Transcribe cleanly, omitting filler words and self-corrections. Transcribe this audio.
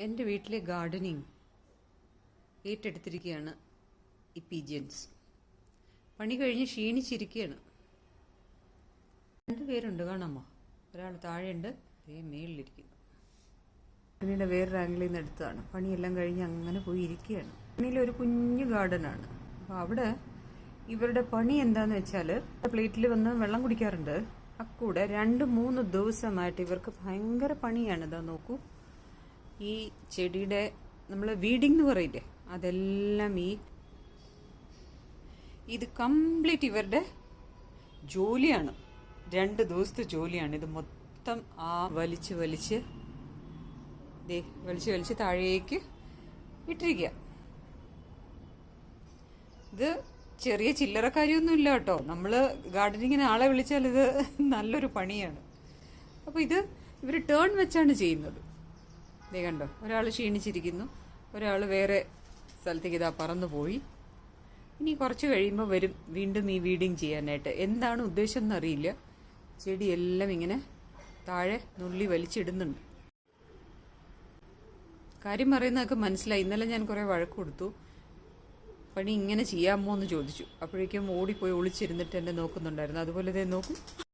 എൻ്റെ വീട്ടിലെ ഗാർഡനിങ് ഏറ്റെടുത്തിരിക്കുകയാണ് ഈ പീജിയൻസ്. പണി കഴിഞ്ഞ് ക്ഷീണിച്ചിരിക്കുകയാണ്. 2 പേരുണ്ട്, കാണാമോ? ഒരാൾ താഴെയുണ്ട്, മേളിലിരിക്കുന്നു. പിന്നീട് വേറൊരു ആംഗിളിൽ നിന്ന് എടുത്തതാണ്. പണിയെല്ലാം കഴിഞ്ഞ് അങ്ങനെ പോയി ഇരിക്കുകയാണ്. പണിയിലൊരു കുഞ്ഞു ഗാർഡനാണ്. അപ്പോൾ അവിടെ ഇവരുടെ പണി എന്താണെന്ന് വെച്ചാൽ, പ്ലേറ്റിൽ വന്ന് വെള്ളം കുടിക്കാറുണ്ട്. അക്കൂടെ 2-3 ദിവസമായിട്ട് ഇവർക്ക് ഭയങ്കര പണിയാണ്. ഇതാ നോക്കൂ, ഈ ചെടിയുടെ നമ്മൾ വീഡിങ് എന്ന് പറയില്ലേ, അതെല്ലാം ഇത് കംപ്ലീറ്റ് ഇവരുടെ ജോലിയാണ്. 2 ദിവസത്തെ ജോലിയാണ് ഇത് മൊത്തം. വലിച്ച് വലിച്ച് താഴേക്ക് ഇട്ടിരിക്കുക. ഇത് ചെറിയ ചില്ലറ കാര്യമൊന്നും ഇല്ല കേട്ടോ. നമ്മൾ ഗാർഡനിങ്ങിന് ആളെ വിളിച്ചാൽ ഇത് നല്ലൊരു പണിയാണ്. അപ്പോൾ ഇത് ഇവർ ടേൺ വെച്ചാണ് ചെയ്യുന്നത്. ദേ കണ്ടോ, ഒരാൾ ക്ഷീണിച്ചിരിക്കുന്നു, ഒരാൾ വേറെ സ്ഥലത്തേക്ക് ഇതാ പറന്നു പോയി. ഇനി കുറച്ച് കഴിയുമ്പോൾ വരും വീണ്ടും ഈ വീഡിങ് ചെയ്യാനായിട്ട്. എന്താണ് ഉദ്ദേശം എന്നറിയില്ല. ചെടിയെല്ലാം ഇങ്ങനെ താഴെ നുള്ളി വലിച്ചിടുന്നുണ്ട്. കാര്യം പറയുന്നതൊക്കെ മനസ്സിലായി. ഇന്നലെ ഞാൻ കുറേ വഴക്ക് കൊടുത്തു. പണി ഇങ്ങനെ ചെയ്യാമോ എന്ന് ചോദിച്ചു. അപ്പോഴേക്കും ഓടിപ്പോയി ഒളിച്ചിരുന്നിട്ട് എന്നെ നോക്കുന്നുണ്ടായിരുന്നു. അതുപോലെ നോക്കും.